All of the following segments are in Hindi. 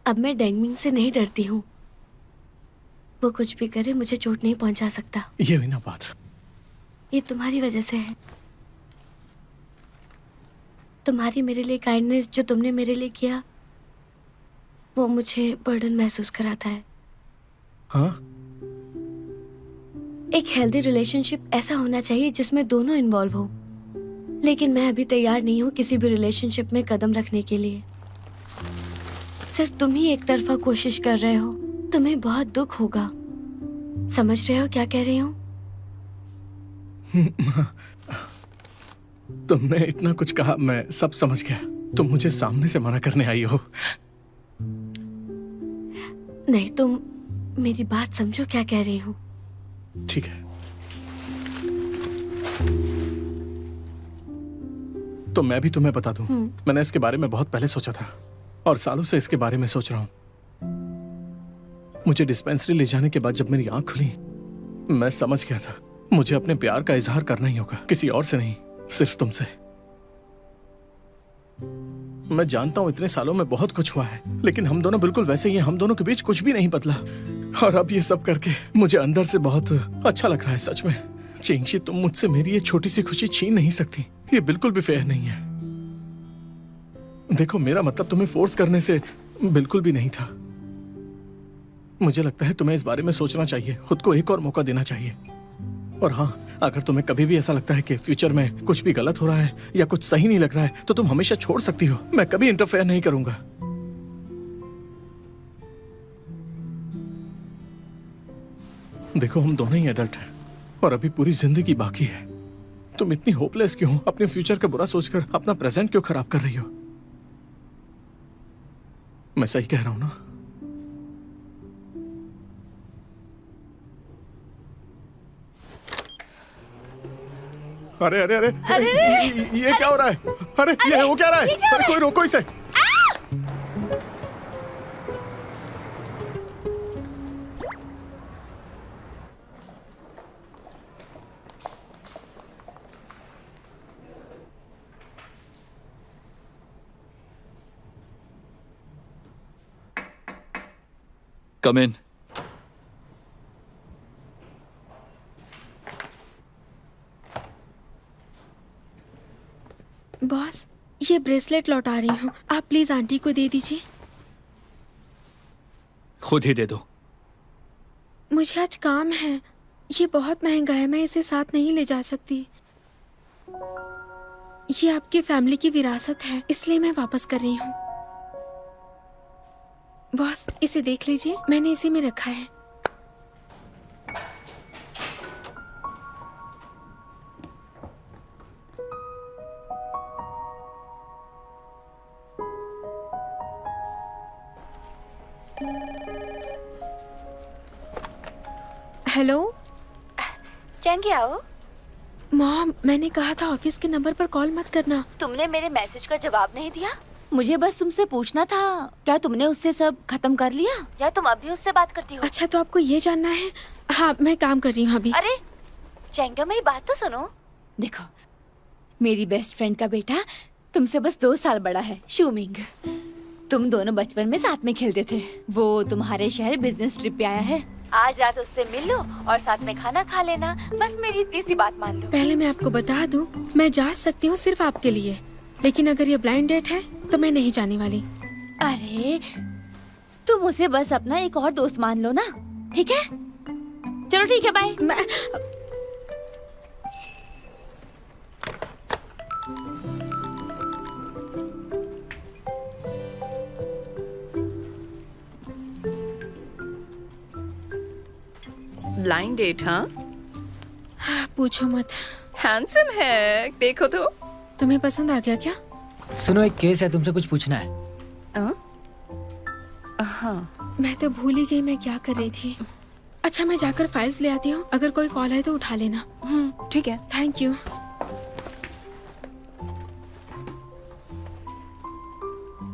अब मैं डेंगमिंग से नहीं डरती हूँ। वो कुछ भी करे मुझे चोट नहीं पहुंचा सकता। ये हुई ना बात। ये तुम्हारी वजह से है। तुम्हारी मेरे लिए काइंडनेस जो तुमने मेरे लिए किया वो मुझे बर्डन महसूस कराता है। हाँ? एक हेल्दी रिलेशनशिप ऐसा होना चाहिए जिसमें दोनों इन्वॉल्व हो, लेकिन मैं अभी तैयार नहीं हूँ किसी भी रिलेशनशिप में कदम रखने के लिए। सिर्फ तुम ही एक तरफा कोशिश कर रहे हो। तुम्हें बहुत दुख होगा। समझ रहे हो क्या कह रही हूँ? तुमने इतना कुछ कहा, मैं सब समझ गया। तुम मुझे सामने से मना करने आई हो। नहीं, तुम मेरी बात समझो क्या कह रही हूँ। ठीक है, तो मैं भी तुम्हें बता दूं, मैंने इसके बारे में बहुत पहले सोचा था और सालों से इसके बारे में सोच रहा हूं। मुझे डिस्पेंसरी ले जाने के बाद जब मेरी आंख खुली, मैं समझ गया था मुझे अपने प्यार का इजहार करना ही होगा, किसी और से नहीं, सिर्फ तुमसे। मैं जानता हूं इतने सालों में बहुत कुछ हुआ है, लेकिन हम दोनों बिल्कुल वैसे ही हैं। हम दोनों के बीच कुछ भी नहीं बदला और अब ये सब करके मुझे अंदर से बहुत अच्छा लग रहा है, सच में। चिंगशी, तुम मुझसे मेरी ये छोटी सी खुशी छीन नहीं सकती। ये बिल्कुल भी फेयर नहीं है। देखो, मेरा मतलब तुम्हें फोर्स करने से बिल्कुल भी नहीं था। मुझे लगता है तुम्हें इस बारे में सोचना चाहिए, खुद को एक और मौका देना चाहिए। और हाँ, अगर तुम्हें कभी भी ऐसा लगता है कि फ्यूचर में कुछ भी गलत हो रहा है या कुछ सही नहीं लग रहा है, तो तुम हमेशा छोड़ सकती हो। मैं कभी इंटरफेयर नहीं करूंगा। देखो, हम दोनों ही एडल्ट हैं और अभी पूरी जिंदगी बाकी है। तुम इतनी होपलेस क्यों हो? अपने फ्यूचर का बुरा सोचकर अपना प्रेजेंट क्यों खराब कर रही हो? मैं सही कह रहा हूं ना? अरे अरे अरे, ये क्या हो रहा है? अरे ये हो क्या रहा है? अरे कोई रोको इसे। कम इन। बॉस, ये ब्रेसलेट लौटा रही हूँ, आप प्लीज आंटी को दे दीजिए। खुद ही दे दो। मुझे आज काम है। ये बहुत महंगा है, मैं इसे साथ नहीं ले जा सकती। ये आपकी फैमिली की विरासत है, इसलिए मैं वापस कर रही हूँ। बॉस, इसे देख लीजिए, मैंने इसी में रखा है। हेलो चैंगी, आओ। मॉम, मैंने कहा था ऑफिस के नंबर पर कॉल मत करना। तुमने मेरे मैसेज का जवाब नहीं दिया। मुझे बस तुमसे पूछना था, क्या तुमने उससे सब खत्म कर लिया या तुम अभी उससे बात करती हो? अच्छा, तो आपको ये जानना है? हाँ, मैं काम कर रही हूँ अभी। अरे चैंगा, मेरी बात तो सुनो। देखो, मेरी बेस्ट फ्रेंड का बेटा तुमसे बस 2 साल बड़ा है, शूमिंग। तुम दोनों बचपन में साथ में खेलते थे। वो तुम्हारे शहर बिजनेस ट्रिप पे आया है। आज रात उससे मिल लो और साथ में खाना खा लेना। बस मेरी इतनी सी बात मान लो। पहले मैं आपको बता दूं, मैं जा सकती हूँ सिर्फ आपके लिए, लेकिन अगर ये ब्लाइंड डेट है तो मैं नहीं जाने वाली। अरे तुम उसे बस अपना एक और दोस्त मान लो ना, ठीक है? चलो ठीक है, बाय। Blind date? हाँ, पूछो मत। हैंडसम है, देखो तो। तुम्हें पसंद आ गया क्या? सुनो, एक केस है, तुमसे कुछ पूछना है। हाँ, मैं तो भूल ही गई मैं क्या कर रही थी। अच्छा, मैं जाकर फाइल्स ले आती हूँ, अगर कोई कॉल है तो उठा लेना। ठीक है। Thank you.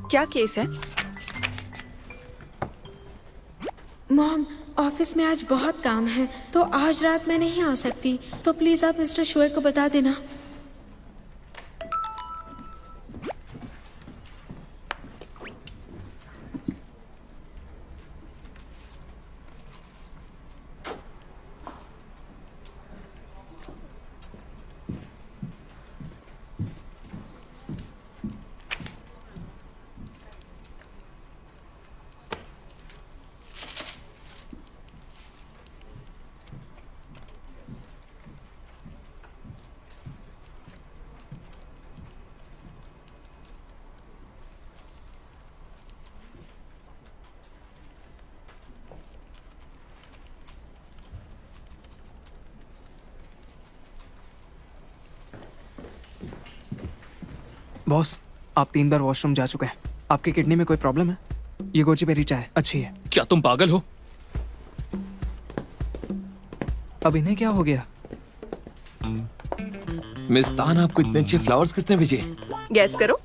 क्या केस है? मॉम, ऑफिस में आज बहुत काम है, तो आज रात मैं नहीं आ सकती, तो प्लीज आप मिस्टर शोएब को बता देना। बॉस, आप 3 बार वॉशरूम जा चुके हैं। आपकी किडनी में कोई प्रॉब्लम है? ये गोची चाय अच्छी है। क्या तुम पागल हो? अब इन्हें क्या हो गया? मिस तान, आपको इतने अच्छे फ्लावर्स किसने भेजे? गैस करो।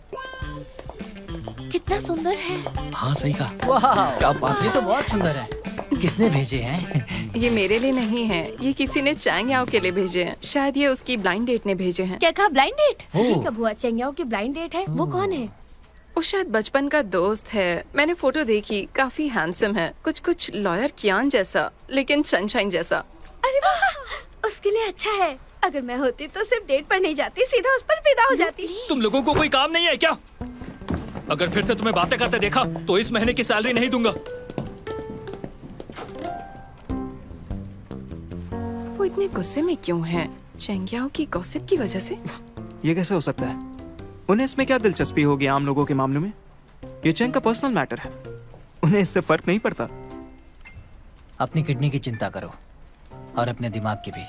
कितना सुंदर है। हाँ सही कहा। वाह, क्या बात ये तो बहुत सुंदर है। किसने भेजे हैं? ये मेरे लिए नहीं है, ये किसी ने चैंग याओ के लिए भेजे हैं। शायद ये उसकी ब्लाइंड डेट ने भेजे हैं। क्या कहा, ब्लाइंड डेट? ये कब हुआ? चेंगयाओ की ब्लाइंड डेट है? वो कौन है? वो शायद बचपन का दोस्त है। मैंने फोटो देखी, काफी हैंडसम है, कुछ कुछ लॉयर कियान जैसा, लेकिन सनशाइन जैसा। अरे वाह, उसके लिए अच्छा है। अगर मैं होती तो सिर्फ डेट पर नहीं जाती, सीधा उस पर फिदा हो जाती। तुम लोगों को कोई काम नहीं है क्या? अगर फिर से तुम्हें बातें करते देखा तो इस महीने की सैलरी नहीं दूंगा। वो इतने गुस्से में क्यों है? चेंगयाओ की गॉसिप की वजह से? ये कैसे हो सकता है? उन्हें इसमें क्या दिलचस्पी होगी आम लोगों के मामलों में? ये चैंग का पर्सनल मैटर है, उन्हें इससे फर्क नहीं पड़ता। अपनी किडनी की चिंता करो और अपने दिमाग की भी।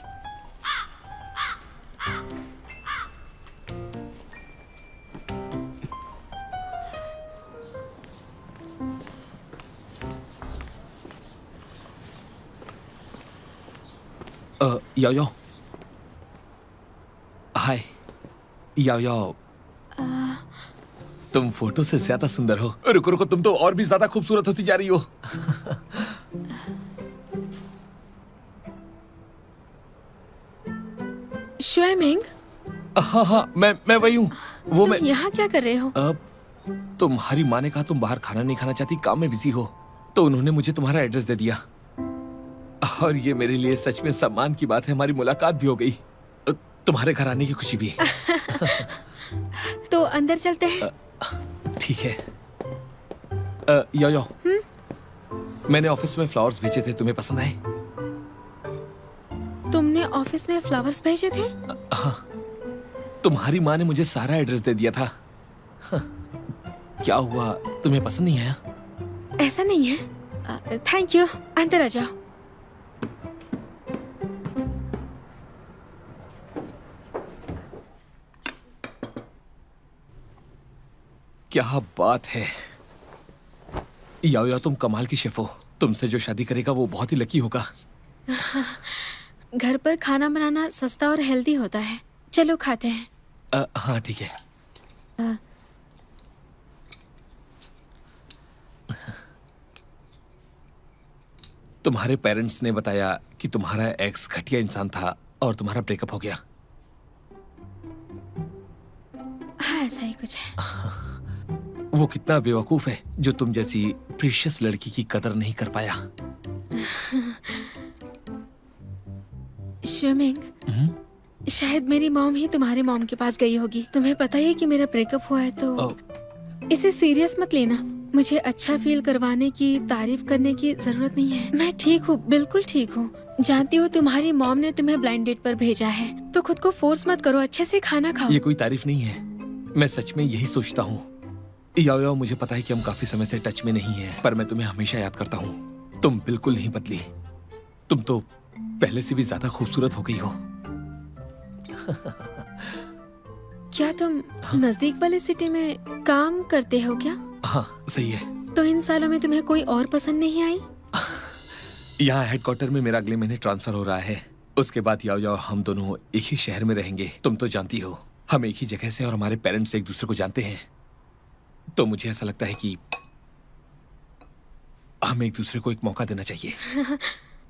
याओ याओ, हाय। याओ याओ, तुम फोटो से ज्यादा सुंदर हो। रुको रुको, तुम तो और भी ज्यादा खूबसूरत होती जा रही हो। श्वेमिंग, हाँ हाँ, मैं वही हूँ। वो तुम मैं यहाँ क्या कर रहे हो? तुम्हारी माँ ने कहा तुम बाहर खाना नहीं खाना चाहती, काम में बिजी हो, तो उन्होंने मुझे तुम्हारा एड्रेस दे दिया। और ये मेरे लिए सच में सम्मान की बात है, हमारी मुलाकात भी हो गई, तुम्हारे घर आने की खुशी भी। तो अंदर चलते हैं। ठीक है। यो यो, मैंने ऑफिस में फ्लावर्स भेजे थे, तुम्हें पसंद आए? तुमने ऑफिस में फ्लावर्स भेजे थे? हाँ, तुम्हारी माँ ने मुझे सारा एड्रेस दे दिया था। क्या हुआ, तुम्हें पसंद नहीं आया? ऐसा नहीं है। थैंक यू, अंदर आ जाओ। क्या बात है याओ याओ, तुम कमाल की शेफ हो। तुमसे जो शादी करेगा वो बहुत ही लकी होगा। घर पर खाना बनाना सस्ता और हेल्दी होता है। चलो खाते हैं। हाँ ठीक है। तुम्हारे पेरेंट्स ने बताया कि तुम्हारा एक्स घटिया इंसान था और तुम्हारा ब्रेकअप हो गया। हाँ, ऐसा ही कुछ है। वो कितना बेवकूफ है जो तुम जैसी प्रीशियस लड़की की कदर नहीं कर पाया। श्वेमिंग, शायद मेरी मॉम ही तुम्हारे मॉम के पास गई होगी। तुम्हें पता ही है कि मेरा ब्रेकअप हुआ है, तो इसे सीरियस मत लेना। मुझे अच्छा फील करवाने की, तारीफ करने की जरूरत नहीं है। मैं ठीक हूँ, बिल्कुल ठीक हूँ। जानती हो तुम्हारी मॉम ने तुम्हें ब्लाइंड डेट पर भेजा है, तो खुद को फोर्स मत करो, अच्छे से खाना खाओ। ये कोई तारीफ नहीं है, मैं सच में यही सोचता हूँ। याओ याओ, मुझे पता है कि हम काफी समय से टच में नहीं हैं, पर मैं तुम्हें हमेशा याद करता हूँ। तुम बिल्कुल नहीं बदली, तुम तो पहले से भी ज्यादा खूबसूरत हो गई हो। क्या तुम नजदीक वाले सिटी में काम करते हो क्या? हाँ सही है। तो इन सालों में तुम्हें कोई और पसंद नहीं आई? यहाँ हेडक्वार्टर में मेरा अगले महीने ट्रांसफर हो रहा है। उसके बाद याओ याओ, हम दोनों एक ही शहर में रहेंगे। तुम तो जानती हो हम एक ही जगह से और हमारे पेरेंट्स एक दूसरे को जानते हैं, तो मुझे ऐसा लगता है कि हमें एक दूसरे को एक मौका देना चाहिए।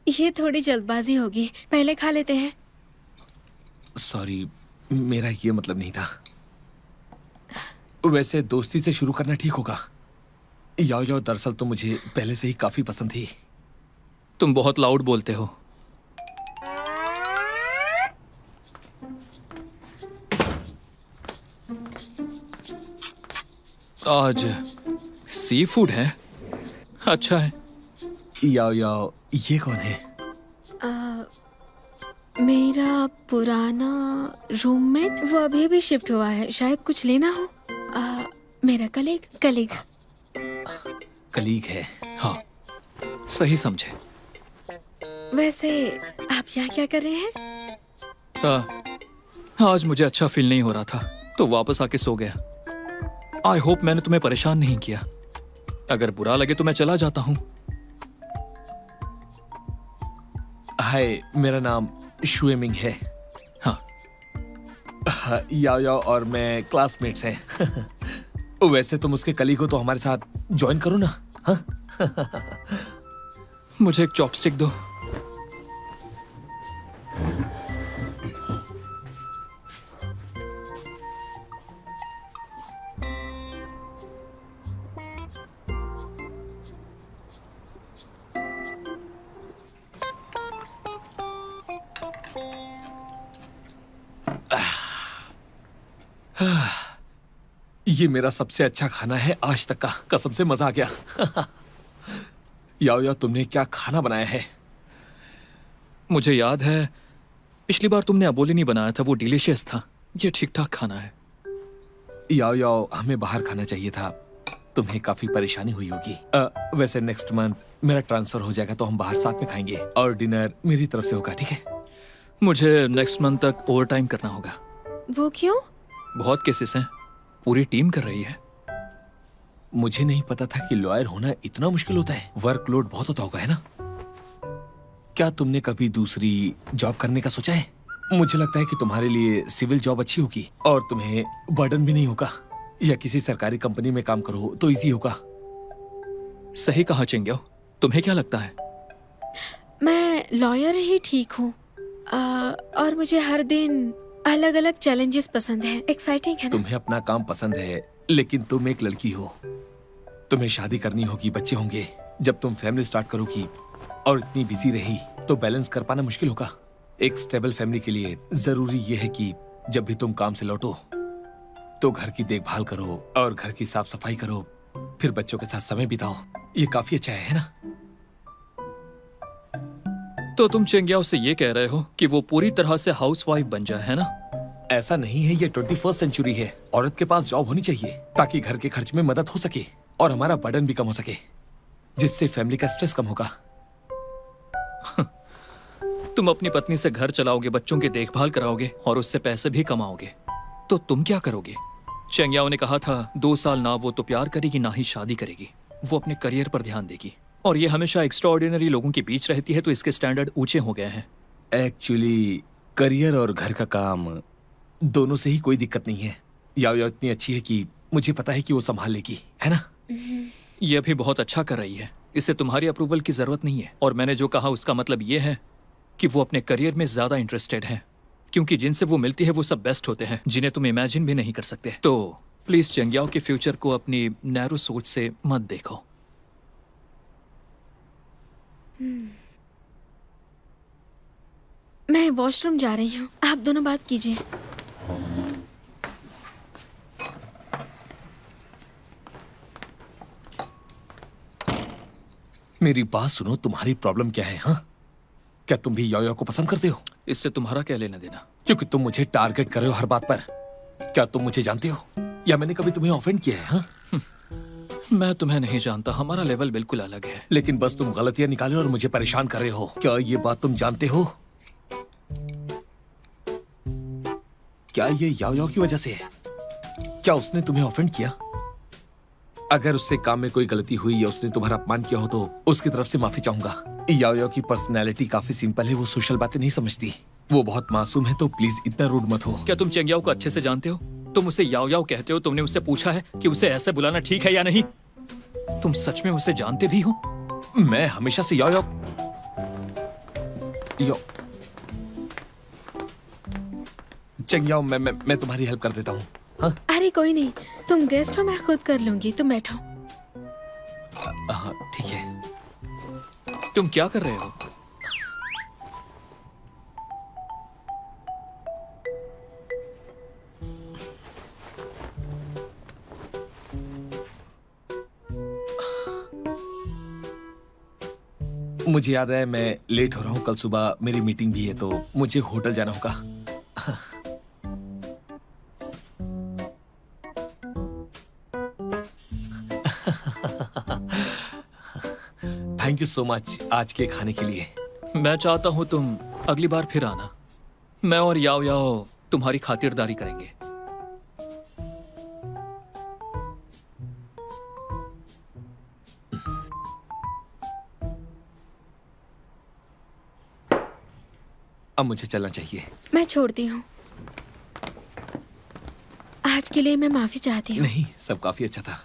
ये थोड़ी जल्दबाजी होगी, पहले खा लेते हैं। सॉरी, मेरा ये मतलब नहीं था। वैसे दोस्ती से शुरू करना ठीक होगा। याओ याओ, दरअसल तो मुझे पहले से ही काफी पसंद थी। तुम बहुत लाउड बोलते हो। आज सी फूड है, अच्छा है। याओ याओ, ये कौन है? मेरा पुराना रूममेट, वो अभी अभी शिफ्ट हुआ है, शायद कुछ लेना हो। मेरा कलीग कलीग है। हाँ, सही समझे। वैसे आप यहाँ क्या कर रहे हैं? आज मुझे अच्छा फील नहीं हो रहा था, तो वापस आके सो गया। आई होप मैंने तुम्हें परेशान नहीं किया। अगर बुरा लगे तो मैं चला जाता हूँ। हाय, मेरा नाम शुएमिंग है। हाँ, याओ याओ और मैं क्लासमेट्स हैं। वैसे तुम उसके कलीग हो तो हमारे साथ ज्वाइन करो ना। हाँ, मुझे एक चॉपस्टिक दो। ये मेरा सबसे अच्छा खाना है आज तक का, कसम से मजा आ गया। याओ याओ, तुमने क्या खाना बनाया है? मुझे याद है पिछली बार तुमने अबोली नहीं बनाया था, वो डिलीशियस था। ये ठीक ठाक खाना है। याओ याओ, हमें बाहर खाना चाहिए था, तुम्हें काफी परेशानी हुई होगी। वैसे नेक्स्ट मंथ मेरा ट्रांसफर हो जाएगा तो हम बाहर साथ में खाएंगे और डिनर मेरी तरफ से होगा, ठीक है? मुझे नेक्स्ट मंथ तक ओवर टाइम करना होगा। वो क्यों? बहुत केसेस हैं, पूरी टीम कर रही है। मुझे नहीं पता था कि लॉयर होना इतना मुश्किल होता है। वर्कलोड बहुत होता होगा, है ना? क्या तुमने कभी दूसरी जॉब करने का सोचा है? मुझे लगता है कि तुम्हारे लिए सिविल जॉब अच्छी होगी और तुम्हें बर्डन भी नहीं होगा। या किसी सरकारी कंपनी में काम करो तो इजी होगा। सही कहा चिंग्यो, तुम्हें क्या लगता है? मैं लॉयर ही ठीक हूँ और मुझे हर दिन अलग अलग चैलेंजेस पसंद हैं। एक्साइटिंग है ना? तुम्हें अपना काम पसंद है, लेकिन तुम एक लड़की हो, तुम्हें शादी करनी होगी, बच्चे होंगे। जब तुम फैमिली स्टार्ट करोगी और इतनी बिजी रही तो बैलेंस कर पाना मुश्किल होगा। एक स्टेबल फैमिली के लिए जरूरी यह है कि जब भी तुम काम से लौटो तो घर की देखभाल करो और घर की साफ सफाई करो, फिर बच्चों के साथ समय बिताओ। ये काफी अच्छा है ना? तो तुम चिंग्याओ से ये कह रहे हो कि वो पूरी तरह से हाउसवाइफ बन जाए, है ना? ऐसा नहीं है, ये 21st सेंचुरी है। औरत के पास जॉब होनी चाहिए ताकि घर के खर्च में मदद हो सके और हमारा बर्डन भी कम हो सके, जिससे फैमिली का स्ट्रेस कम होगा। तुम अपनी पत्नी से घर चलाओगे, बच्चों की देखभाल कराओगे और उससे पैसे भी कमाओगे, तो तुम क्या करोगे? चेंग्याओ ने कहा था 2 साल ना वो तो प्यार करेगी ना ही शादी करेगी, वो अपने करियर पर ध्यान देगी। और ये हमेशा एक्स्ट्राऑर्डिनरी लोगों के बीच रहती है, तो इसके स्टैंडर्ड ऊंचे हो गए हैं। एक्चुअली करियर और घर का काम दोनों से ही कोई दिक्कत नहीं है। याओ याओ इतनी अच्छी है कि मुझे पता है कि वो संभाल लेगी, है ना? ये भी बहुत अच्छा कर रही है, इससे तुम्हारी अप्रूवल की जरूरत नहीं है। और मैंने जो कहा उसका मतलब ये है कि वो अपने करियर में ज्यादा इंटरेस्टेड है, क्योंकि जिनसे वो मिलती है वो सब बेस्ट होते हैं, जिन्हें तुम इमेजिन भी नहीं कर सकते। तो प्लीज चेंग्याओ के फ्यूचर को अपनी नैरो सोच से मत देखो। मैं वॉशरूम जा रही हूँ, आप दोनों बात कीजिए। मेरी बात सुनो, तुम्हारी प्रॉब्लम क्या है? हाँ, क्या तुम भी याओ याओ को पसंद करते हो? इससे तुम्हारा क्या लेना देना? क्योंकि तुम मुझे टारगेट कर रहे हो हर बात पर। क्या तुम मुझे जानते हो या मैंने कभी तुम्हें ऑफेंड किया है? हाँ? मैं तुम्हें नहीं जानता, हमारा लेवल बिल्कुल अलग है। लेकिन बस तुम गलतियां निकाले और मुझे परेशान कर रहे हो। क्या ये बात तुम जानते हो? क्या ये याओ याओ की वजह से है? क्या उसने तुम्हें ऑफेंड किया? अगर उससे काम में कोई गलती हुई या उसने तुम्हारा अपमान किया हो तो उसकी तरफ से माफी चाहूंगा। याओ याओ की पर्सनैलिटी काफी सिंपल है, वो सोशल बातें नहीं समझती, वो बहुत मासूम है, तो प्लीज इतना रूड मत हो। क्या तुम चेंग्याओ को अच्छे से जानते हो? तुम उसे याओ याओ कहते हो, तुमने उससे पूछा है कि उसे ऐसे बुलाना ठीक है या नहीं? तुम सच में उसे जानते भी हो? मैं हमेशा से याओ याओ चेंग्याओ, मैं तुम्हारी हेल्प कर देता हूँ। हाँ अरे कोई नहीं, तुम गेस्ट हो, मैं खुद कर लूंगी, तुम बैठो। हाँ ठीक है। तुम क्या कर रहे हो? मुझे याद है मैं लेट हो रहा हूँ, कल सुबह मेरी मीटिंग भी है तो मुझे होटल जाना होगा। थैंक यू सो मच आज के खाने के लिए। मैं चाहता हूं तुम अगली बार फिर आना, मैं और याओ याओ तुम्हारी खातिरदारी करेंगे। अब मुझे चलना चाहिए। मैं छोड़ती हूँ। आज के लिए मैं माफी चाहती हूँ। नहीं, सब काफी अच्छा था।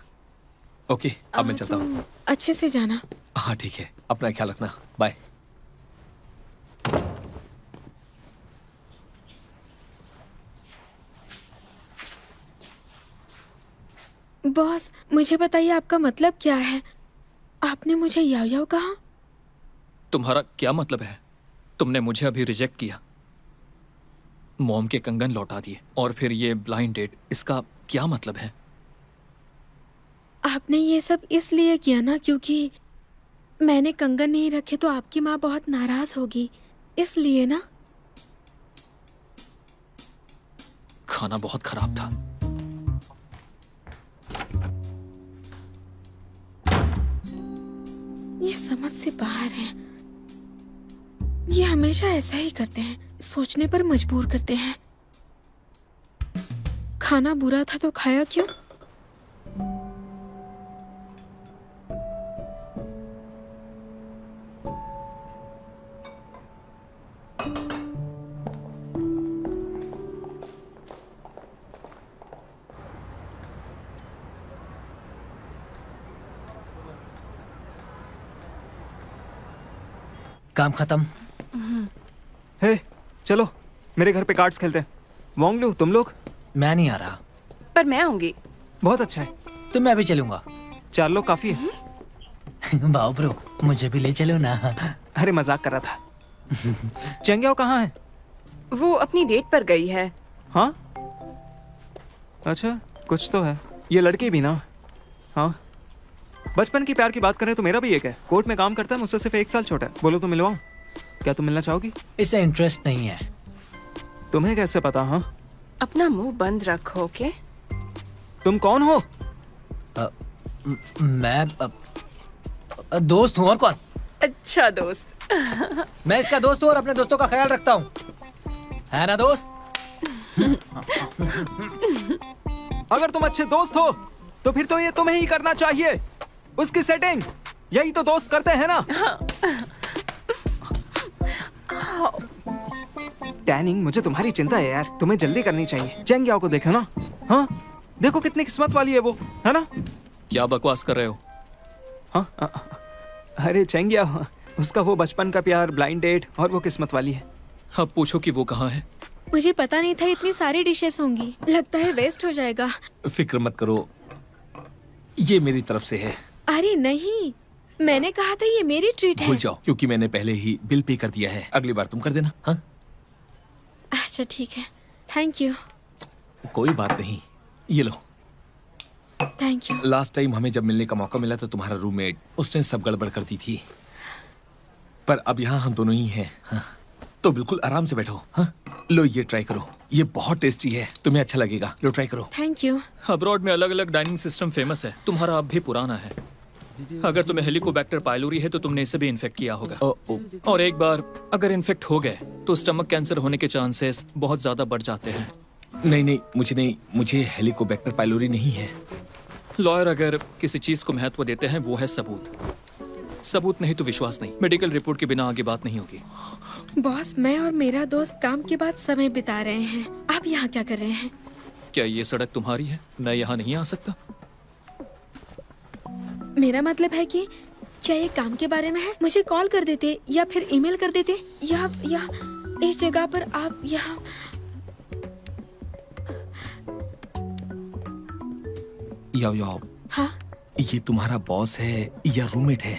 ओके, अब मैं चलता हूँ। अच्छे से जाना। हाँ ठीक है, अपना ख्याल रखना। बाय। बॉस, मुझे बताइए आपका मतलब क्या है? आपने मुझे याओ याओ कहा? तुम्हारा क्या मतलब है? तुमने मुझे अभी रिजेक्ट किया, मॉम के कंगन लौटा दिए और फिर ये ब्लाइंड डेट, इसका क्या मतलब है? आपने ये सब इसलिए किया ना क्योंकि मैंने कंगन नहीं रखे तो आपकी माँ बहुत नाराज होगी, इसलिए ना? खाना बहुत खराब था। ये समझ से बाहर है। ये हमेशा ऐसा ही करते हैं, सोचने पर मजबूर करते हैं। खाना बुरा था तो खाया क्यों? काम खत्म। हे, चलो मेरे घर पे कार्ड्स खेलते हैं। वोंगलू, तुम लोग? मैं नहीं आ रहा। पर मैं आऊंगी। बहुत अच्छा है, तो मैं भी चलूंगा। 4 लोग काफी है। बाओ ब्रो, मुझे भी ले चलो ना। अरे मजाक कर रहा था। चेंग्याओ कहाँ है? वो अपनी डेट पर गई है। हाँ, अच्छा, कुछ तो है। ये लड़के भी ना? हाँ, बचपन की प्यार की बात करें तो मेरा भी एक है। कोर्ट में काम करता है, मुझसे सिर्फ 1 साल छोटा है। बोलो तो मिलवाऊं? क्या तुम मिलना चाहोगी? इससे इंटरेस्ट नहीं है। तुम्हें कैसे पता? हाँ, अपना मुंह बंद रखो, ओके? तुम कौन हो? मैं दोस्त हूँ, और कौन? अच्छा दोस्त। मैं इसका दोस्त हूँ और अपने दोस्तों का ख्याल रखता हूँ, है ना दोस्त? अगर तुम अच्छे दोस्त हो तो फिर तो ये तुम्हें ही करना चाहिए। उसकी सेटिंग यही तो दोस्त करते हैं ना। टैनिंग, मुझे तुम्हारी चिंता है यार। तुम्हें जल्दी करनी चाहिए। चेंग्याओ को देखो ना। हाँ, देखो कितनी किस्मत वाली है वो, है ना? क्या बकवास कर रहे हो? हाँ, अरे चेंग्याओ, उसका वो बचपन का प्यार, ब्लाइंड डेट और वो किस्मत वाली है। अब पूछो कि वो कहाँ है। मुझे पता नहीं था इतनी सारी डिशेस होंगी। लगता है वेस्ट हो जाएगा। फिक्र मत करो, ये मेरी तरफ से है। अरे नहीं, मैंने कहा था ये मेरी ट्रीट है। भूल जाओ, क्योंकि मैंने पहले ही बिल पे कर दिया है। अगली बार तुम कर देना। हाँ, अच्छा ठीक है, थैंक यू। कोई बात नहीं, ये लो। Thank you. लास्ट टाइम हमें जब मिलने का मौका मिला तो तुम्हारा रूममेट, उसने सब गड़बड़ कर दी थी, पर अब यहाँ हम दोनों ही हैं। हाँ, तो बिल्कुल आराम से बैठो। हाँ, लो ये ट्राई करो, ये बहुत टेस्टी है, तुम्हें अच्छा लगेगा। लो ट्राई करो। Thank you. अब्रॉड में अलग अलग डाइनिंग सिस्टम फेमस है, तुम्हारा अब भी पुराना है। अगर तुम्हें हेलिकोबैक्टर पाइलोरी है तो तुमने इसे भी इन्फेक्ट किया होगा। और एक बार अगर इन्फेक्ट हो गए तो स्टमक कैंसर होने के चांसेस बहुत ज्यादा बढ़ जाते हैं। नहीं, मुझे हेलिकोबैक्टर पाइलोरी नहीं है। लॉयर अगर किसी चीज को महत्व देते हैं वो है सबूत। सबूत नहीं तो विश्वास नहीं। मेडिकल रिपोर्ट के बिना आगे बात नहीं होगी। बॉस, मैं और मेरा दोस्त काम के बाद समय बिता रहे हैं। आप यहाँ क्या कर रहे हैं? क्या ये सड़क तुम्हारी है? मैं यहाँ नहीं आ सकता। मेरा मतलब है कि क्या ये काम के बारे में है? मुझे कॉल कर देते या फिर ईमेल कर देते, या इस जगह पर आप यहाँ। याओ, हाँ, ये तुम्हारा बॉस है या रूममेट है?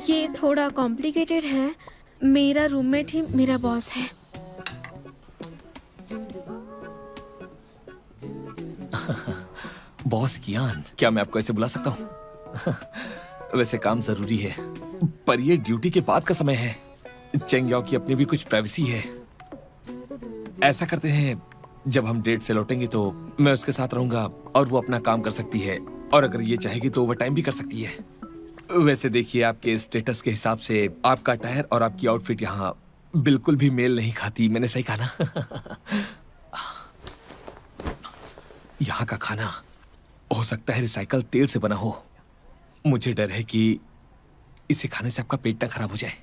ये थोड़ा कॉम्प्लिकेटेड है। मेरा रूममेट ही मेरा बॉस है। बॉस कियान, क्या मैं आपको ऐसे बुला सकता हूँ? वैसे काम जरूरी है, पर ये ड्यूटी के बाद का समय है। चेंग्याओ की अपनी भी कुछ प्राइवेसी है। ऐसा करते हैं, जब हम डेट से लौटेंगे तो मैं उसके साथ रहूंगा और वो अपना काम कर सकती है, और अगर ये चाहेगी तो ओवर टाइम भी कर सकती है। वैसे देखिए, आपके स्टेटस के हिसाब से आपका अटायर और आपकी आउटफिट यहाँ बिल्कुल भी मेल नहीं खाती। मैंने सही कहा ना? यहाँ का खाना हो सकता है रिसाइकल तेल से बना हो। मुझे डर है कि इसे खाने से आपका पेट ना खराब हो जाए।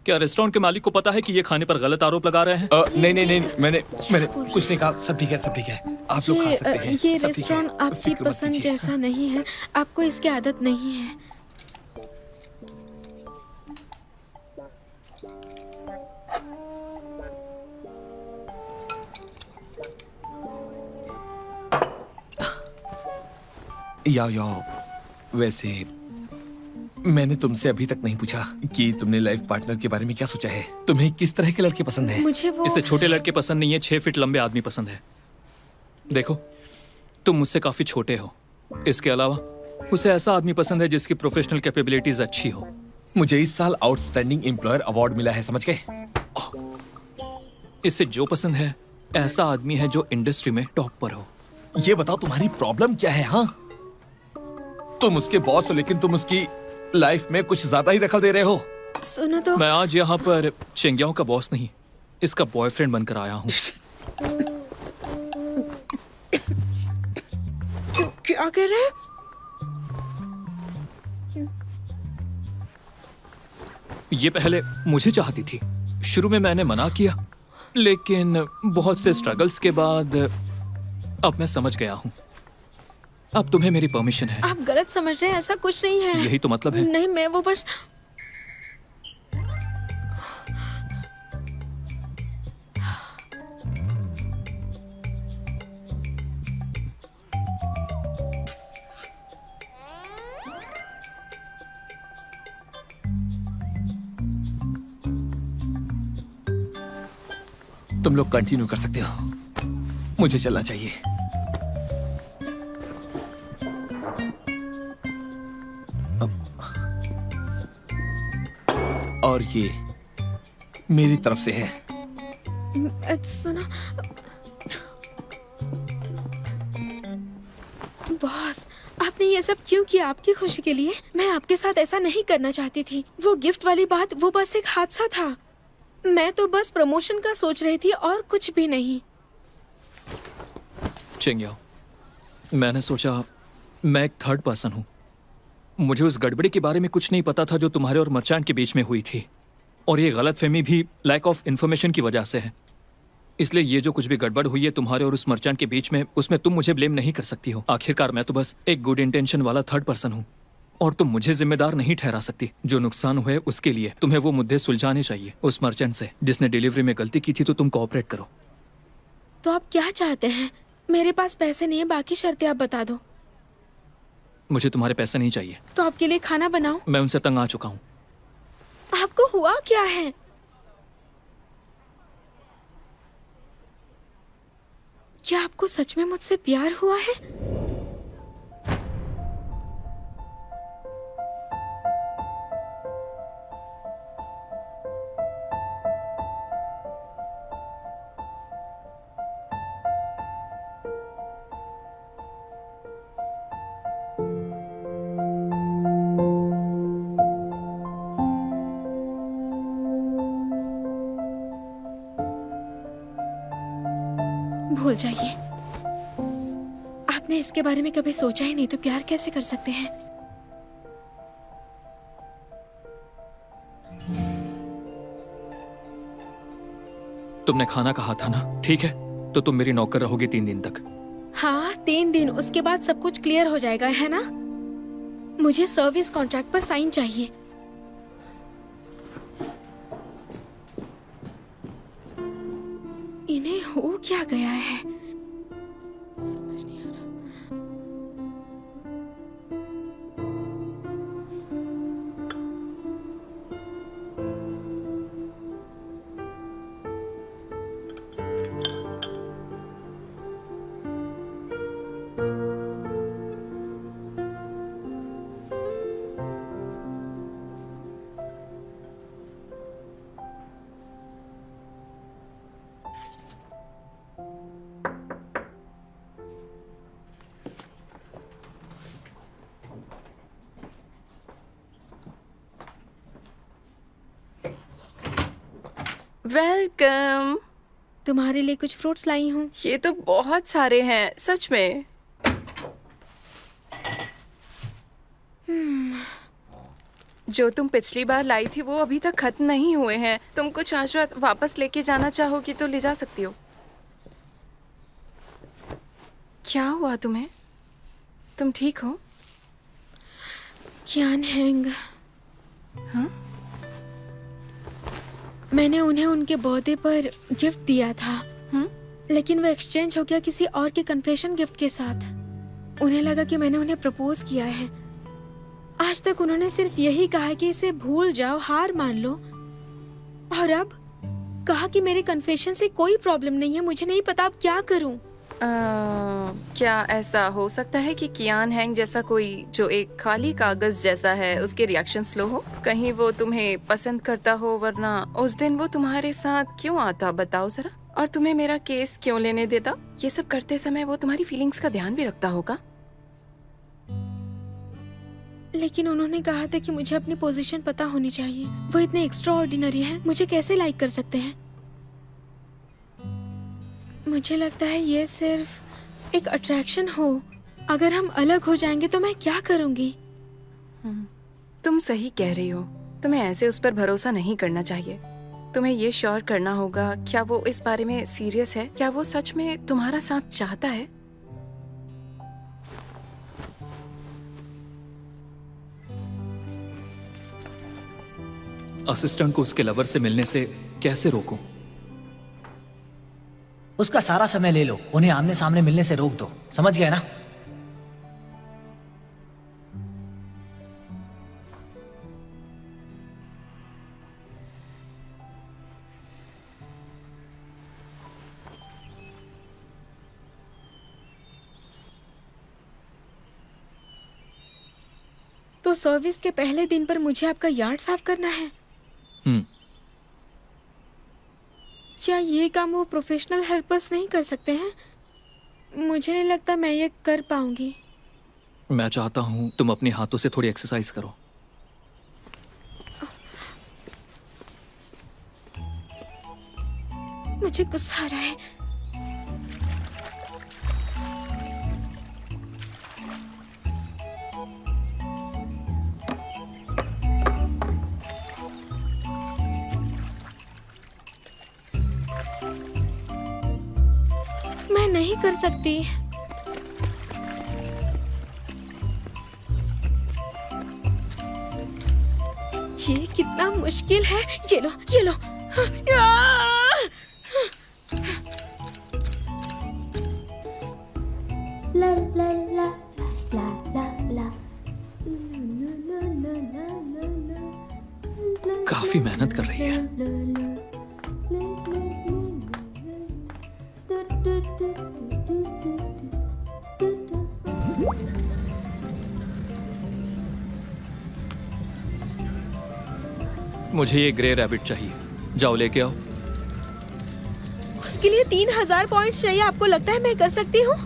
क्या रेस्टोरेंट के मालिक को पता है कि ये खाने पर गलत आरोप लगा रहे हैं? नहीं नहीं नहीं, मैंने कुछ नहीं कहा। सब ठीक है, सब ठीक है, आप लोग खा सकते हैं। ये सब ठीक है, रेस्टोरेंट आपकी फिक्र मत पसंद कीजिए। जैसा नहीं है, आपको इसकी आदत नहीं है। याओ, वैसे मैंने तुमसे अभी तक नहीं पूछा कि तुमने लाइफ पार्टनर के बारे में क्या सोचा है। तुम्हें किस तरह के लड़के पसंद है? मुझे वो इसे छोटे लड़के पसंद नहीं है, 6 फीट लंबे आदमी पसंद है। देखो, तुम मुझसे काफी छोटे हो। इसके अलावा उसे ऐसा आदमी पसंद है जिसकी प्रोफेशनल कैपेबिलिटीज अच्छी हो। मुझे इस साल आउटस्टैंडिंग एम्प्लॉयर अवार्ड मिला है, समझ गए? इसे जो पसंद है ऐसा आदमी है जो इंडस्ट्री में टॉप पर हो। ये बताओ तुम्हारी प्रॉब्लम क्या है? हाँ, तुम उसके बॉस हो लेकिन तुम उसकी लाइफ में कुछ ज्यादा ही दखल दे रहे हो। सुनो तो। मैं आज यहाँ पर चेंगियाओं का बॉस नहीं, इसका बॉयफ्रेंड बनकर आया हूँ। क्या कह रहे हैं? ये पहले मुझे चाहती थी। शुरू में मैंने मना किया, लेकिन बहुत से स्ट्रगल्स के बाद अब मैं समझ गया हूँ। अब तुम्हें मेरी परमिशन है। आप गलत समझ रहे हैं, ऐसा कुछ नहीं है। यही तो मतलब है। नहीं, मैं वो बस तुम लोग कंटिन्यू कर सकते हो, मुझे चलना चाहिए। और ये मेरी तरफ से है। सुनो बॉस, आपने ये सब क्यों किया? आपकी खुशी के लिए। मैं आपके साथ ऐसा नहीं करना चाहती थी। वो गिफ्ट वाली बात, वो बस एक हादसा था। मैं तो बस प्रमोशन का सोच रही थी और कुछ भी नहीं। चेंगियाओ, मैंने सोचा मैं एक थर्ड पर्सन हूँ। मुझे उस गड़बड़ी के बारे में कुछ नहीं पता था जो तुम्हारे और मर्चेंट के बीच में हुई थी, और ये गलतफहमी भी लैक ऑफ इन्फॉर्मेशन की वजह से है। इसलिए ये जो कुछ भी गड़बड़ हुई है तुम्हारे और उस मर्चेंट के बीच में, उसमें तुम मुझे ब्लेम नहीं कर सकती हो। आखिरकार मैं तो बस एक गुड इंटेंशन वाला थर्ड पर्सन हूँ, और तुम मुझे जिम्मेदार नहीं ठहरा सकती। जो नुकसान हुए उसके लिए तुम्हें वो मुद्दे सुलझाने चाहिए उस मर्चेंट से जिसने डिलीवरी में गलती की थी। तो तुम कोऑपरेट करो। तो आप क्या चाहते हैं? मेरे पास पैसे नहीं है, बाकी शर्तें आप बता दो। मुझे तुम्हारे पैसे नहीं चाहिए। तो आपके लिए खाना बनाओ। मैं उनसे तंग आ चुका हूँ। आपको हुआ क्या है? क्या आपको सच में मुझसे प्यार हुआ है? भूल जाइए। आपने इसके बारे में कभी सोचा ही नहीं, तो प्यार कैसे कर सकते हैं? तुमने खाना कहा था ना, ठीक है, तो तुम मेरी नौकर रहोगी 3 दिन तक। हाँ, 3 दिन। उसके बाद सब कुछ क्लियर हो जाएगा, है ना? मुझे सर्विस कॉन्ट्रैक्ट पर साइन चाहिए। इन्हें हो क्या गया है? समझ नहीं आ रहा। वेलकम। तुम्हारे लिए कुछ फ्रूट्स लाई हूँ। ये तो बहुत सारे हैं, सच में। जो तुम पिछली बार लाई थी वो अभी तक खत्म नहीं हुए हैं। तुम कुछ आज रात वापस लेके जाना चाहोगी तो ले जा सकती हो। क्या हुआ तुम्हें? तुम ठीक हो? कियान हैंग, हाँ? मैंने उन्हें उनके बर्थडे पर गिफ्ट दिया था, लेकिन वो एक्सचेंज हो गया किसी और के कन्फेशन गिफ्ट के साथ। उन्हें लगा कि मैंने उन्हें प्रपोज किया है। आज तक उन्होंने सिर्फ यही कहा कि इसे भूल जाओ, हार मान लो, और अब कहा कि मेरे कन्फेशन से कोई प्रॉब्लम नहीं है। मुझे नहीं पता अब क्या करूं। क्या ऐसा हो सकता है कि कियान हैंग जैसा कोई जो एक खाली कागज जैसा है उसके रिएक्शन स्लो हो? कहीं वो तुम्हें पसंद करता हो, वरना उस दिन वो तुम्हारे साथ क्यों आता बताओ जरा। और तुम्हें मेरा केस क्यों लेने देता? ये सब करते समय वो तुम्हारी फीलिंग्स का ध्यान भी रखता होगा। लेकिन उन्होंने कहा था कि मुझे अपनी पोजीशन पता होनी चाहिए। वो इतने एक्स्ट्रा ऑर्डिनरी है, मुझे कैसे लाइक कर सकते हैं? मुझे लगता है ये सिर्फ एक अट्रैक्शन हो। अगर हम अलग हो जाएंगे तो मैं क्या करूंगी? तुम सही कह रही हो। तुम्हें ऐसे उस पर भरोसा नहीं करना चाहिए। तुम्हें ये श्योर करना होगा, क्या वो इस बारे में सीरियस है? क्या वो सच में तुम्हारा साथ चाहता है? असिस्टेंट को उसके लवर से मिलने से कैसे रोकूं? उसका सारा समय ले लो, उन्हें आमने सामने मिलने से रोक दो। समझ गए ना? तो सर्विस के पहले दिन पर मुझे आपका यार्ड साफ करना है? क्या ये काम वो प्रोफेशनल हेल्पर्स नहीं कर सकते हैं? मुझे नहीं लगता मैं ये कर पाऊंगी। मैं चाहता हूं तुम अपने हाथों से थोड़ी एक्सरसाइज करो। मुझे गुस्सा आ रहा है। मैं नहीं कर सकती। ये कितना मुश्किल है। ये लो, ये लो। ला ला ला ला ला ला। काफी मेहनत कर रही है। मुझे ये ग्रे रैबिट चाहिए, जाओ लेके आओ। उसके लिए 3000 पॉइंट्स चाहिए। आपको लगता है मैं कर सकती हूँ?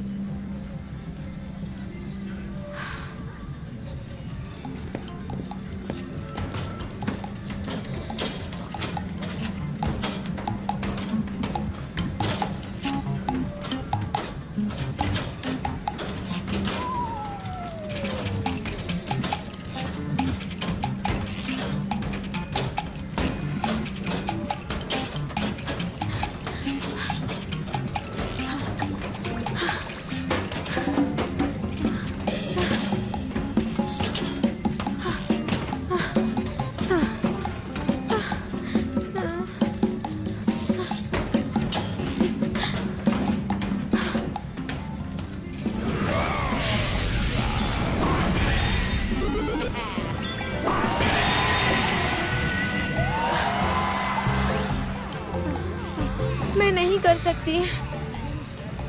मैं नहीं कर सकती।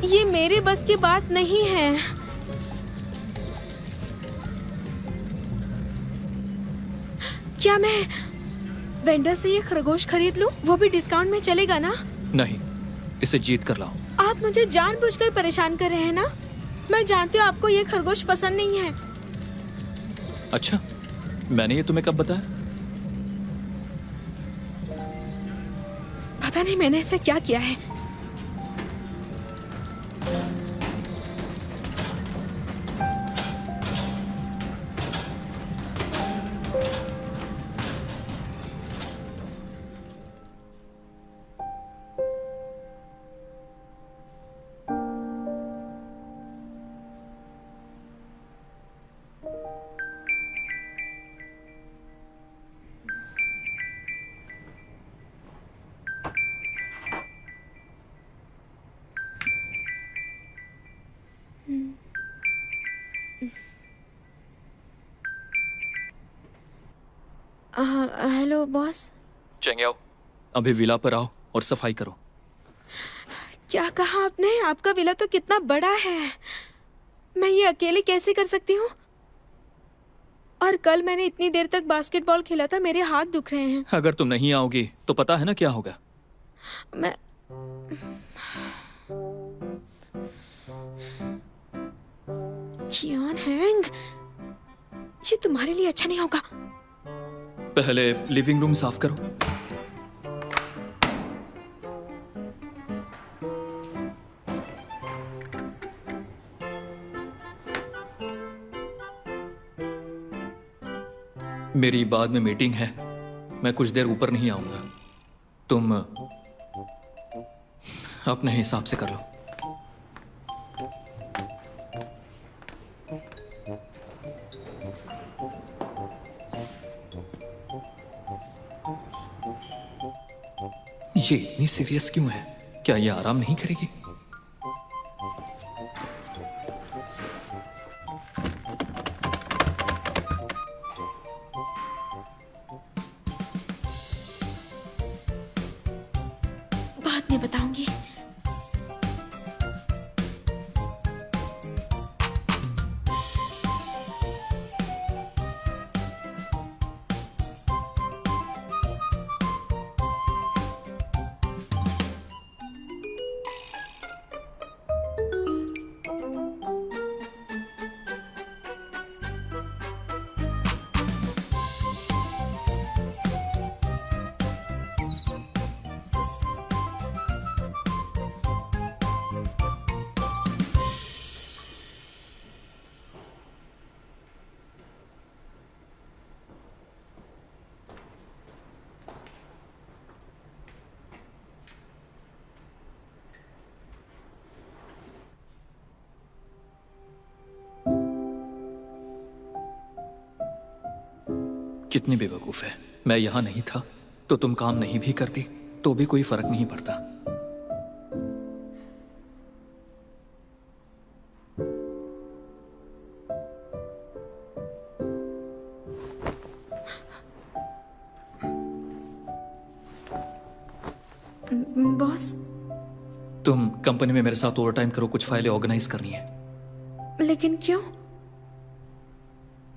ये मेरे बस की बात नहीं है। क्या मैं वेंडर से ये खरगोश खरीद लूं? वो भी डिस्काउंट में चलेगा ना? नहीं, इसे जीत कर लाओ। आप मुझे जानबूझकर परेशान कर रहे हैं ना? मैं जानती हूँ आपको ये खरगोश पसंद नहीं है। अच्छा, मैंने ये तुम्हें कब बताया? पता नहीं मैंने ऐसा क्या किया है। Hello boss. चेंग्याओ, अभी विला पर आओ और सफाई करो। क्या कहा आपने? आपका विला तो कितना बड़ा है, मैं ये अकेले कैसे कर सकती हूँ? और कल मैंने इतनी देर तक बास्केटबॉल खेला था, मेरे हाथ दुख रहे हैं। अगर तुम नहीं आओगी तो पता है ना क्या होगा। मैं कियान हैंग, ये तुम्हारे लिए अच्छा नहीं होगा। पहले लिविंग रूम साफ करो। मेरी बाद में मीटिंग है, मैं कुछ देर ऊपर नहीं आऊंगा। तुम अपने हिसाब से कर लो। ये इतनी सीरियस क्यों है? क्या ये आराम नहीं करेगी? बाद में बताऊंगी। कितनी बेवकूफ है। मैं यहां नहीं था तो तुम काम नहीं भी करती तो भी कोई फर्क नहीं पड़ता। बॉस, तुम कंपनी में मेरे साथ ओवर टाइम करो, कुछ फाइलें ऑर्गेनाइज करनी है। लेकिन क्यों?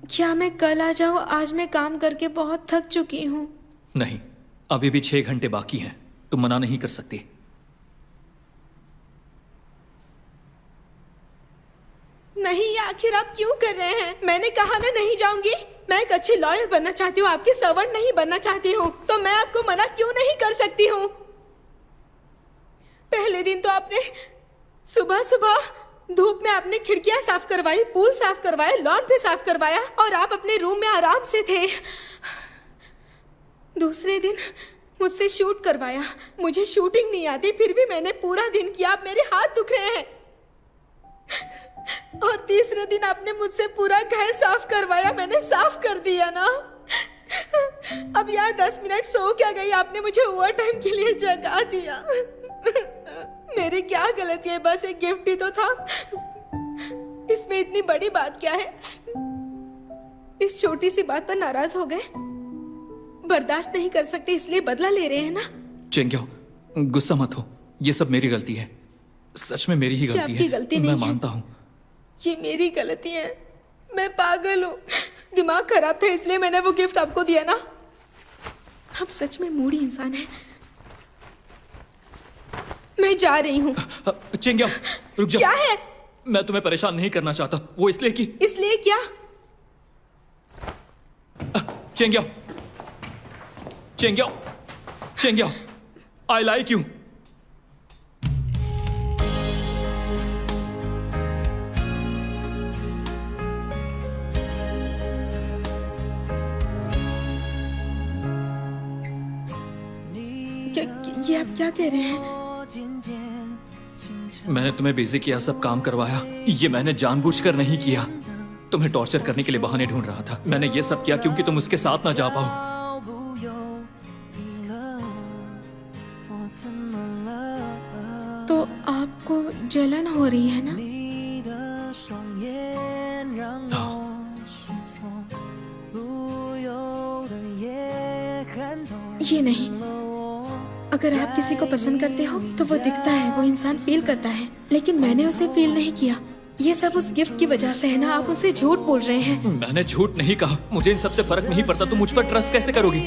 क्या मैं कल आ जाऊं? आज मैं काम करके बहुत थक चुकी हूँ। नहीं, अभी भी 6 घंटे बाकी हैं, तुम मना नहीं कर सकती। नहीं, ये आखिर आप क्यों कर रहे हैं? मैंने कहा ना नहीं जाऊंगी। मैं एक अच्छी लॉयर बनना चाहती हूँ, आपकी सर्वेंट नहीं बनना चाहती हूँ। तो मैं आपको मना क्यों नहीं कर सकती हूँ? पहले दिन तो आपने सुबह सुबह धूप में आपने खिड़कियां साफ करवाई, पूल साफ करवाया, लॉन पे साफ करवाया और आप अपने रूम में आराम से थे। दूसरे दिन मुझसे शूट करवाया। मुझे शूटिंग नहीं आती, फिर भी मैंने पूरा दिन किया। अब मेरे हाथ दुख रहे हैं। और तीसरे दिन आपने मुझसे पूरा घर साफ करवाया, मैंने साफ कर दिया ना। अब यार 10 मिनट सो क्या गई, आपने मुझे ओवर टाइम के लिए जगा दिया। मेरी क्या गलती है? बस एक गिफ्ट ही तो था, इसमें इतनी बड़ी बात क्या है? इस छोटी सी बात पर नाराज हो गए? बर्दाश्त नहीं कर सकते इसलिए बदला ले रहे हैं ना? चेंग्याओ, गुस्सा मत हो, ये सब मेरी गलती है। सच में मेरी ही ये गलती आपकी है, गलती मैं नहीं है। मानता हूँ। ये मेरी गलती है, मैं पागल हूँ। दिमाग खराब था इसलिए मैंने वो गिफ्ट आपको दिया ना। आप सच में मूडी इंसान है। मैं जा रही हूँ। चेंग्याओ, रुक जाओ। क्या है? मैं तुम्हें परेशान नहीं करना चाहता, वो इसलिए कि इसलिए क्या? चेंग्याओ, चेंग्याओ, चेंग्याओ, आई लाइक यू। ये आप क्या कह रहे हैं? मैंने तुम्हें बिजी किया, सब काम करवाया। ये मैंने जानबूझकर नहीं किया। तुम्हें टॉर्चर करने के लिए बहाने ढूंढ रहा था। मैंने ये सब किया क्योंकि तुम उसके साथ ना जा पाओ। तो आपको जलन हो रही है ना? हाँ। ये नहीं, अगर आप किसी को पसंद करते हो तो वो दिखता है, वो इंसान फील करता है, लेकिन मैंने उसे फील नहीं किया। ये सब उस गिफ्ट की वजह से है ना। आप उनसे झूठ बोल रहे हैं। मैंने झूठ नहीं कहा, मुझे इन सब से फर्क नहीं पड़ता। तुम मुझ पर ट्रस्ट कैसे करोगी?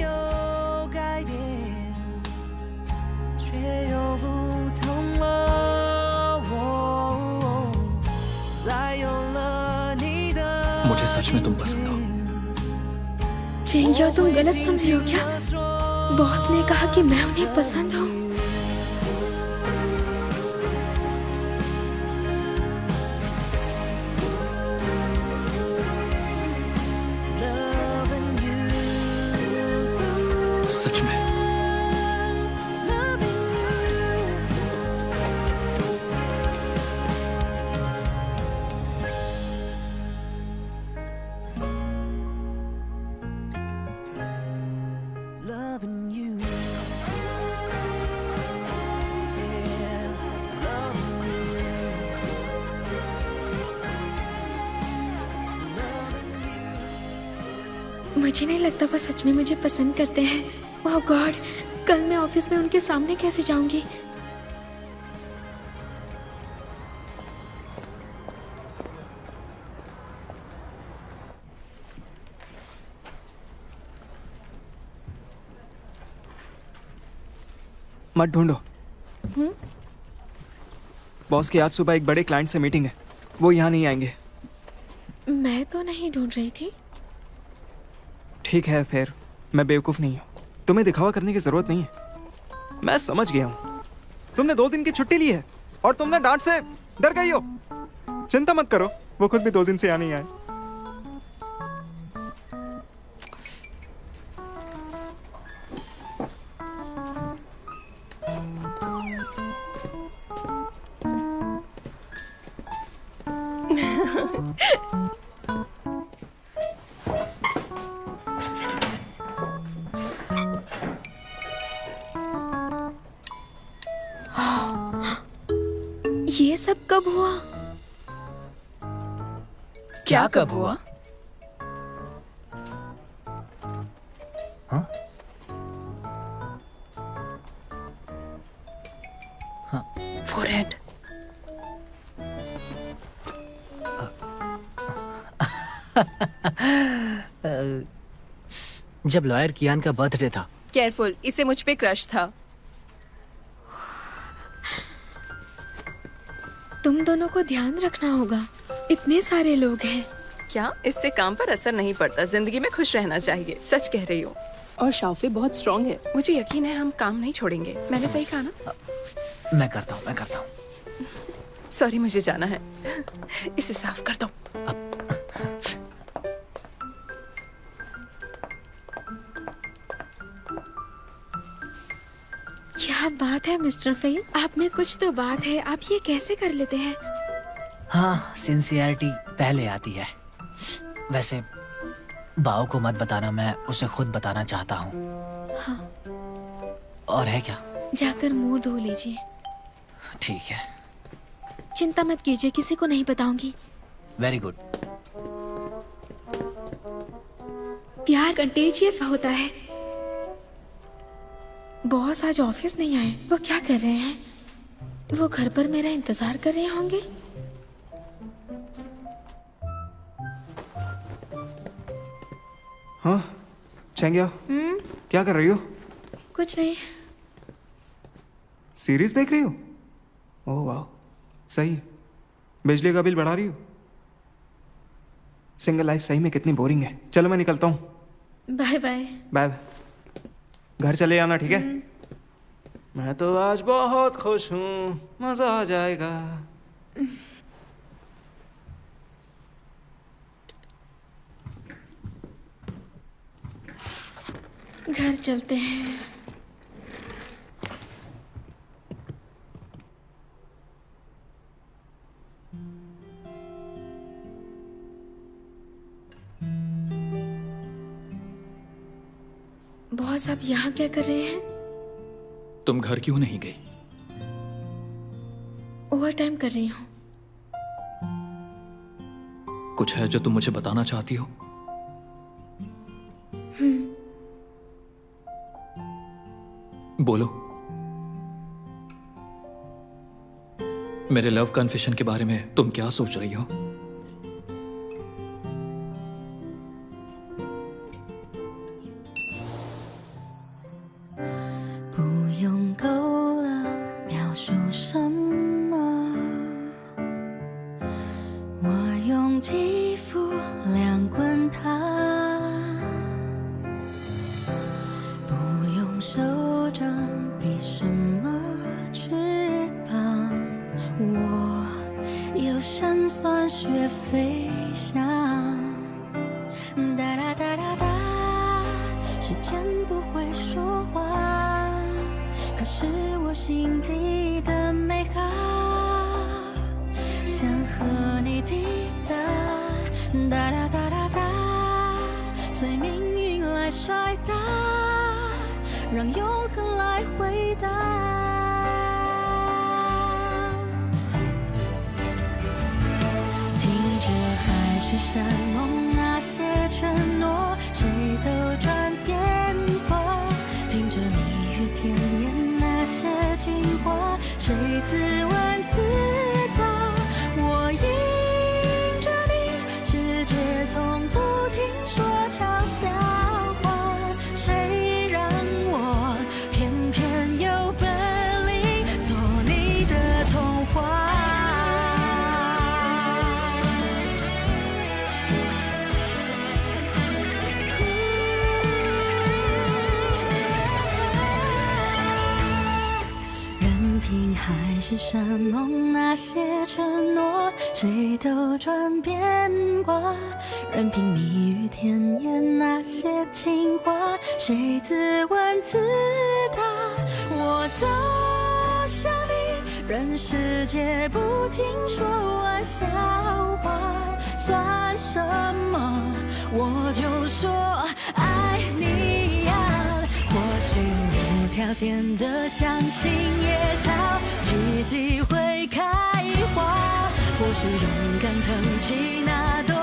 मुझे सच में तुम पसंद हो। चेंगिया, तुम गलत सुन रही हो क्या? बॉस ने कहा कि मैं उन्हें पसंद हूँ। सच में? मुझे नहीं लगता वो सच में मुझे पसंद करते हैं। ओह गॉड, कल मैं ऑफिस में उनके सामने कैसे जाऊंगी? मत ढूंढो। बॉस की आज सुबह एक बड़े क्लाइंट से मीटिंग है, वो यहाँ नहीं आएंगे। मैं तो नहीं ढूंढ रही थी। ठीक है, फिर मैं बेवकूफ़ नहीं हूँ। तुम्हें दिखावा करने की जरूरत नहीं है। मैं समझ गया हूँ। तुमने 2 दिन की छुट्टी ली है और तुमने डांट से डर गई हो। चिंता मत करो, वो खुद भी 2 दिन से यहाँ नहीं आए। ये सब कब हुआ? क्या कब हुआ? हाँ? फोरहेड। जब लॉयर कियान का बर्थडे था। केयरफुल, इसे मुझ पे क्रश था। तुम दोनों को ध्यान रखना होगा, इतने सारे लोग हैं। क्या इससे काम पर असर नहीं पड़ता? जिंदगी में खुश रहना चाहिए। सच कह रही हूँ। और शाओफी बहुत स्ट्रांग है, मुझे यकीन है हम काम नहीं छोड़ेंगे। मैंने सही कहा ना? मैं करता हूँ। सॉरी, मुझे जाना है। इसे साफ कर दो। क्या बात है मिस्टर फेल, आप में कुछ तो बात है। आप ये कैसे कर लेते हैं? हाँ, सिंसियरिटी पहले आती है। वैसे बाओ को मत बताना, मैं उसे खुद बताना चाहता हूँ। हाँ। और है क्या? जाकर मुंह धो लीजिए। ठीक है। चिंता मत कीजिए, किसी को नहीं बताऊंगी। Very good. प्यार कंटेजियस होता है। बॉस आज ऑफिस नहीं आए, वो क्या कर रहे हैं? वो घर पर मेरा इंतजार कर रहे होंगे। हाँ, चेंगिया, क्या कर रही हो? कुछ नहीं। सीरीज देख रही हो? ओह वाह, सही है। बिजली का बिल बढ़ा रही हो? सिंगल लाइफ सही में कितनी बोरिंग है। चलो मैं निकलता हूँ। Bye bye. बाय। घर चले आना, ठीक है? मैं तो आज बहुत खुश हूँ, मजा आ जाएगा। घर चलते हैं। बॉस, आप यहाँ क्या कर रहे हैं? तुम घर क्यों नहीं गई? ओवर टाइम कर रही हूँ। कुछ है जो तुम मुझे बताना चाहती हो? बोलो। मेरे लव कन्फेशन के बारे में तुम क्या सोच रही हो?是山盟那些承诺，谁都转变过。任凭蜜语甜言那些情话，谁自问自答。我走向你，任世界不停说玩笑话，算什么？我就说爱你呀。或许无条件的相信野草，奇迹会开花。或许勇敢腾起那朵